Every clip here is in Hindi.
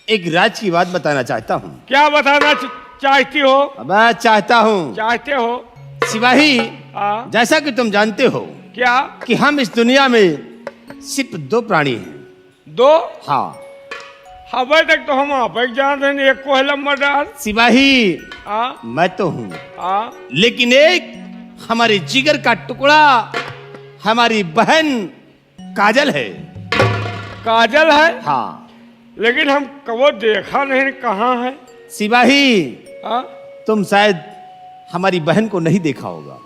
एक राज की बात बताना चाहता हूँ। क्या बताना चाहती हो? मैं चाहता हूँ चाहते हो सिपाही, जैसा कि तुम जानते हो क्या कि हम इस दुनिया में सिर्फ दो प्राणी हैं। दो? हाँ अबे तक तो हम आप एक जान रहे हैं, एक को है लंबादार सिपाही। मैं तो हूँ, लेकिन एक हमारे जिगर का टुकड़ा हमारी बहन काजल है। काजल है? हाँ। लेकिन हम कबो देखा नहीं, कहाँ है? सिपाही, तुम शायद हमारी बहन को नहीं देखा होगा।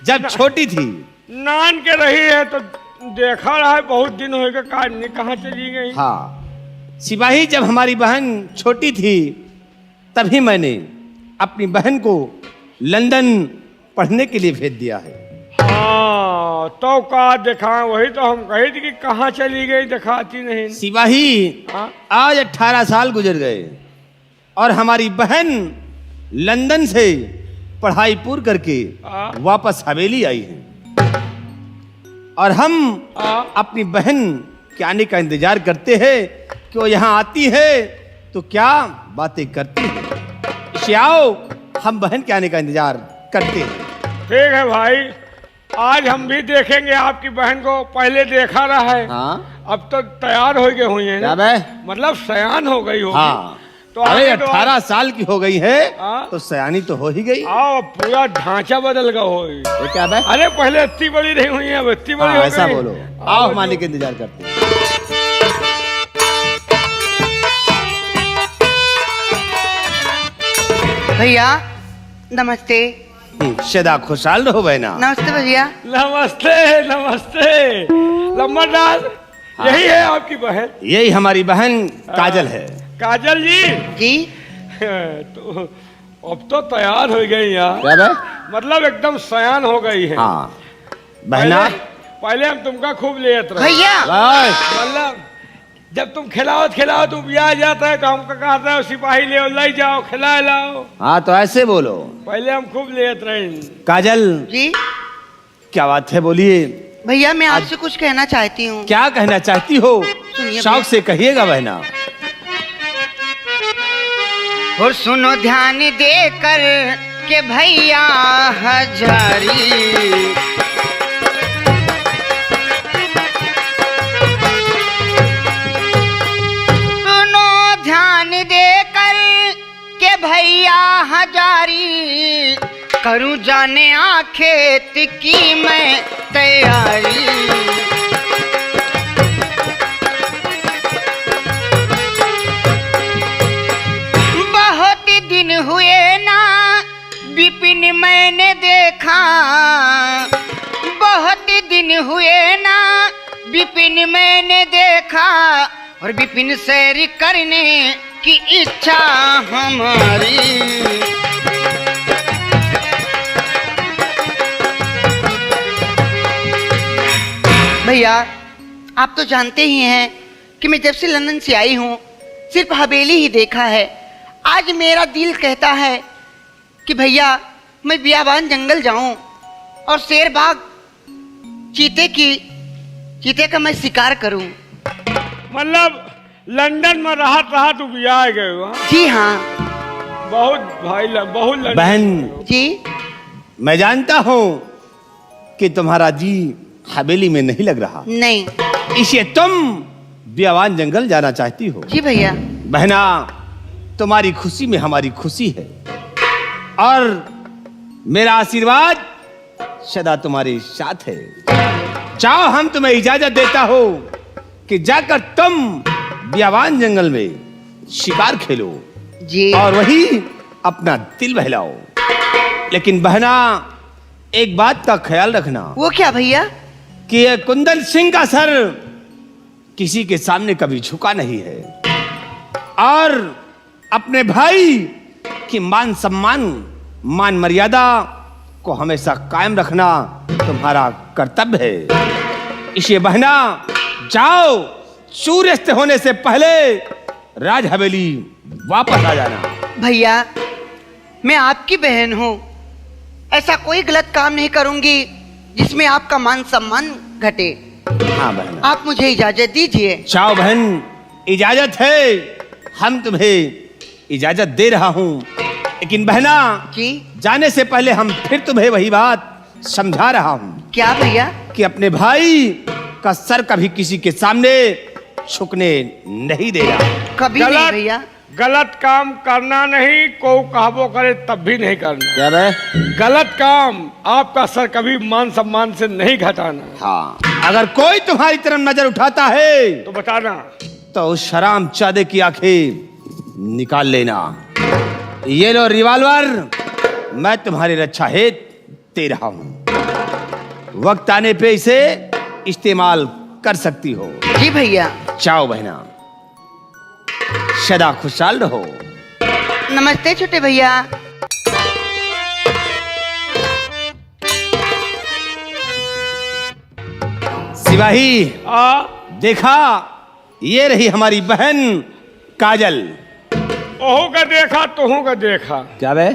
जब छोटी थी नान के रही है तो देखा रहा है, बहुत दिन हो गए, कहाँ चली गई? हाँ सिपाही, जब हमारी बहन छोटी थी तभी मैंने अपनी बहन को लंदन पढ़ने के लिए भेज दिया है। हाँ तो का देखा, वही तो हम कही थी कि कहाँ चली गई, दिखाती नहीं। सिपाही, आज 18 साल गुजर गए और हमारी बहन लंदन से पढ़ाई पूरी करके वापस हवेली आई है और हम अपनी बहन के आने का इंतजार करते हैं कि वो यहाँ आती है तो क्या बातें करती है। इसे आओ हम बहन के आने का इंतजार करते हैं। ठीक है भाई, आज हम भी देखेंगे आपकी बहन को। पहले देखा रहा है। हाँ? अब तो तैयार हो गए हुई है ना? मतलब सयान हो गई होगी। हाँ। तो अरे 18 साल की हो गई है तो सयानी तो हो ही गई। आओ, पूरा ढांचा बदल गया हो। क्या भाई? अरे पहले इतनी बड़ी नहीं हुई है, अब इतनी बड़ी हो गई। ऐसा बोलो। आओ हम आने के इंतजार करते हैं। भैया नमस्ते। सदा खुशहाल रहो बहना। नमस्ते भैया। नमस्ते नमस्ते। लंबादार, यही है आपकी बहन? यही हमारी बहन काजल है। काजल जी? जी। तो अब तो तैयार हो गई यार। क्या भाई? मतलब एकदम सयान हो गई है। हाँ बहना, पहले हम तुमका खूब लेते रहे भैया। मतलब जब तुम खिलाओ तुम ब्याह जाता है तो हमको कहता है सिपाही ले जाओ, खिला लाओ। हाँ तो ऐसे बोलो। पहले हम खूब लेते रहे। काजल जी। क्या बात है, बोलिए। भैया मैं आपसे कुछ कहना चाहती हूँ। क्या कहना चाहती हो? शौक से कहिएगा बहना। और सुनो ध्यान देकर के भैया हजारी, सुनो ध्यान देकर के भैया हजारी, करूं जाने खेत की मैं तैयारी। दिन हुए ना विपिन मैंने देखा, बहुत दिन हुए ना विपिन मैंने देखा, और विपिन सैर करने की इच्छा हमारी। भैया आप तो जानते ही हैं कि मैं जब से लंदन से आई हूँ सिर्फ हवेली ही देखा है। आज मेरा दिल कहता है कि भैया मैं बियाबान जंगल जाऊं और शेर बाघ चीते का मैं शिकार करूं। मतलब लंदन में रहा तू ब्याह गए हो? जी हाँ। बहुत भाई बहुत बहन जी। मैं जानता हूँ कि तुम्हारा जी हवेली में नहीं लग रहा। नहीं। इसे तुम बियाबान जंगल जाना चाहती हो। जी भैया। बहना, तुम्हारी खुशी में हमारी खुशी है और मेरा आशीर्वाद सदा तुम्हारे साथ है। चाहो हम तुम्हें इजाजत देता हो कि जाकर तुम बियाबान जंगल में शिकार खेलो जी, और वही अपना दिल बहलाओ। लेकिन बहना एक बात का ख्याल रखना। वो क्या भैया? कि ये कुंदन सिंह का सर किसी के सामने कभी झुका नहीं है और अपने भाई की मान सम्मान मान मर्यादा को हमेशा कायम रखना तुम्हारा कर्तव्य है। इसे बहना जाओ, सूर्यास्त होने से पहले राज हवेली वापस आ जाना। भैया मैं आपकी बहन हूँ, ऐसा कोई गलत काम नहीं करूंगी जिसमें आपका मान सम्मान घटे। हाँ बहन, आप मुझे इजाजत दीजिए। चाओ बहन, इजाजत है। हम तुम्हें इजाजत दे रहा हूं, लेकिन बहना जी जाने से पहले हम फिर तुम्हें वही बात समझा रहा हूं क्या भैया? कि अपने भाई का सर कभी किसी के सामने झुकने नहीं देना। कभी नहीं भैया। गलत काम करना नहीं, को कहबो करे तब भी नहीं करना। क्या बे? गलत काम आपका सर कभी मान सम्मान से नहीं घटाना। हाँ, अगर कोई तुम्हारी तरफ नजर उठाता है तो बताना, तो उस शराम चादे की आंखें निकाल लेना। ये लो रिवॉल्वर, मैं तुम्हारी रक्षा हेतु दे रहा हूं। वक्त आने पे इसे इस्तेमाल कर सकती हो। जी भैया। चाओ बहना, सदा खुशहाल रहो। नमस्ते छोटे भैया। सिपाही देखा, ये रही हमारी बहन काजल। ओहू का देखा तोहू का देखा। क्या बे?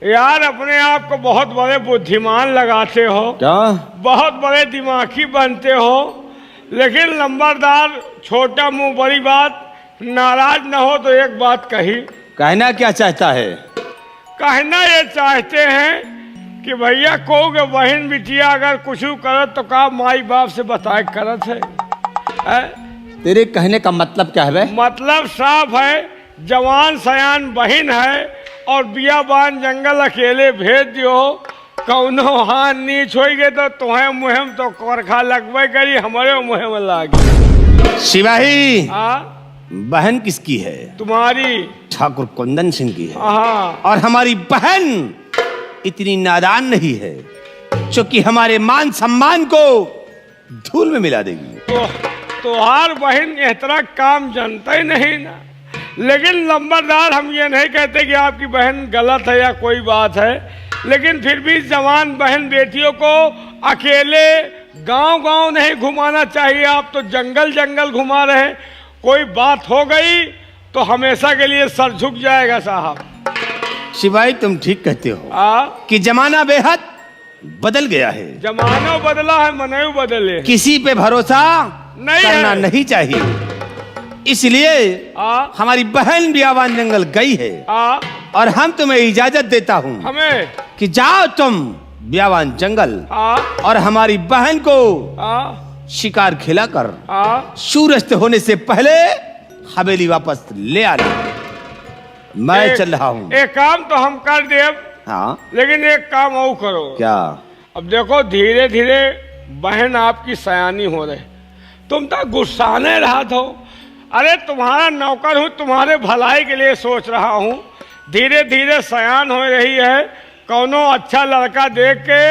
यार अपने आप को बहुत बड़े बुद्धिमान लगाते हो, क्या? बहुत बड़े दिमागी बनते हो, लेकिन नंबरदार छोटा मुंह बड़ी बात, नाराज न हो तो एक बात कही। कहना क्या चाहता है? कहना ये चाहते हैं कि भैया को के बहन बिटिया अगर कुछ करत तो का माई बाप से बताए करत है? तेरे कहने का मतलब क्या है बे? मतलब साफ है, जवान सयान बहन है और बियाबान जंगल अकेले भेज दियो, कौनो हाथ नीच हो गए तो तुम्हें मुहिम तो करखा लगवे करी, हमारे मुहिम लागी। सिपाही हाँ बहन किसकी है? तुम्हारी, ठाकुर कुंदन सिंह की है। हाँ और हमारी बहन इतनी नादान नहीं है क्योंकि हमारे मान सम्मान को धूल में मिला देगी। तोहार बहन इस तरह काम जानता ही नहीं ना, लेकिन नंबरदार हम ये नहीं कहते कि आपकी बहन गलत है या कोई बात है, लेकिन फिर भी जवान बहन बेटियों को अकेले गांव-गांव नहीं घुमाना चाहिए। आप तो जंगल जंगल घुमा रहे, कोई बात हो गई तो हमेशा के लिए सर झुक जाएगा साहब। सिपाही तुम ठीक कहते हो कि जमाना बेहद बदल गया है। जमाना बदला है, मनयू बदले। किसी पे भरोसा नहीं करना है। नहीं चाहिए, इसलिए हमारी बहन बियावान जंगल गई है और हम तुम्हें इजाजत देता हूँ हमें कि जाओ तुम बियावान जंगल और हमारी बहन को शिकार खिलाकर सूर्यास्त होने से पहले हवेली वापस ले आना। मैं चल रहा हूँ। एक काम तो हम कर दे, हाँ लेकिन एक काम और करो। क्या? अब देखो धीरे धीरे बहन आपकी सयानी हो रही, तुम तो गुस्साने रहा था। अरे तुम्हारा नौकर हूँ, तुम्हारे भलाई के लिए सोच रहा हूँ। धीरे धीरे सयान हो रही है, कौनो अच्छा लड़का देख के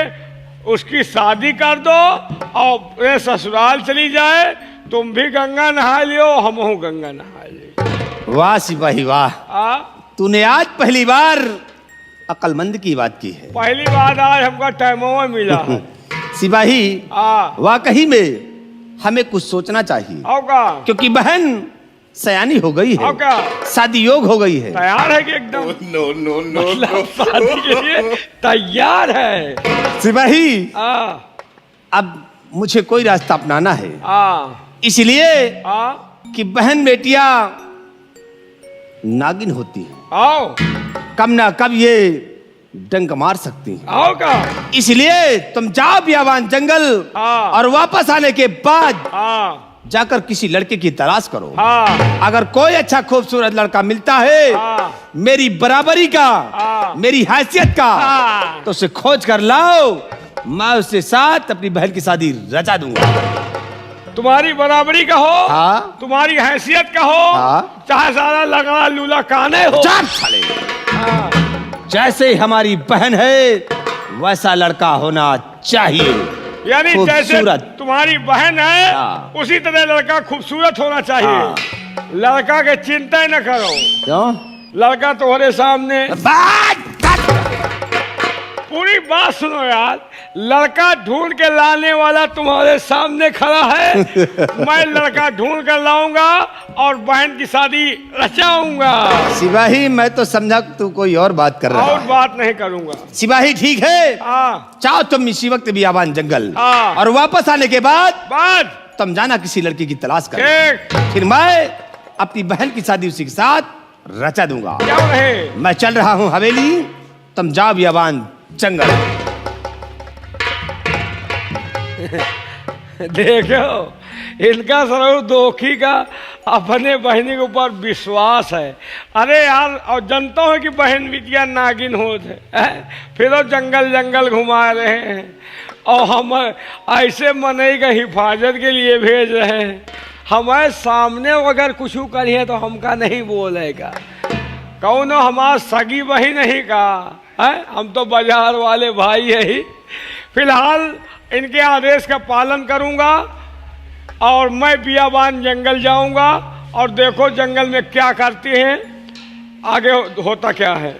उसकी शादी कर दो और अपने ससुराल चली जाए। तुम भी गंगा नहा लियो, हम गंगा नहा लियो। वाह सिपाही वाह, तूने आज पहली बार अक्लमंद की बात की है। पहली बार आज हमका टाइमों मिला है। सिपाही वाकई में हमें कुछ सोचना चाहिए, क्योंकि बहन सयानी हो गई है, शादी योग हो गई है। तैयार है कि एकदम मतलब शादी के लिए तैयार है सिपाही। अब मुझे कोई रास्ता अपनाना है, इसलिए कि बहन बेटियां नागिन होती है, कब ना कब ये डंक मार सकती हैं। इसलिए तुम जाओ बियावान जंगल और वापस आने के बाद जाकर किसी लड़के की तलाश करो। अगर कोई अच्छा खूबसूरत लड़का मिलता है मेरी बराबरी का, मेरी हैसियत का, तो उसे खोज कर लाओ, मैं उसके साथ अपनी बहन की शादी रचा दूंगा। तुम्हारी बराबरी का हो, तुम्हारी हैसियत का हो, चाहे सारा लगड़ा लूला काने हो। साले, जैसे हमारी बहन है वैसा लड़का होना चाहिए, यानी जैसे तुम्हारी बहन है उसी तरह लड़का खूबसूरत होना चाहिए। लड़का के चिंता ही न करो। क्यों? लड़का तुम्हारे सामने। पूरी बात सुनो यार, लड़का ढूंढ के लाने वाला तुम्हारे सामने खड़ा है। मैं लड़का ढूंढ कर लाऊंगा और बहन की शादी रचाऊंगा। सिपाही मैं तो समझा तू कोई और बात कर रहा है। और बात नहीं करूंगा। सिपाही ठीक है, चाहो तुम इसी वक्त बियाबान जंगल और वापस आने के बाद तुम जाना किसी लड़की की तलाश कर, फिर मैं अपनी बहन की शादी उसी के साथ रचा दूंगा। क्या रहे? मैं चल रहा हूं हवेली, तुम जाओ बियाबान जंगल। देखो, इनका सरव दोखी का अपने बहनी के ऊपर विश्वास है। अरे यार, और जनता है कि बहन बिटिया नागिन होते हैं, फिर वो जंगल जंगल घुमा रहे हैं और हम ऐसे मनई का हिफाजत के लिए भेज रहे हैं। हमारे सामने अगर कुछ करिए तो हमका नहीं बोलेगा, कौन हमारा सगी बही नहीं का है, हम तो बाजार वाले भाई है ही। फिलहाल इनके आदेश का पालन करूंगा और मैं बियाबान जंगल जाऊंगा और देखो जंगल में क्या करती हैं, आगे होता क्या है।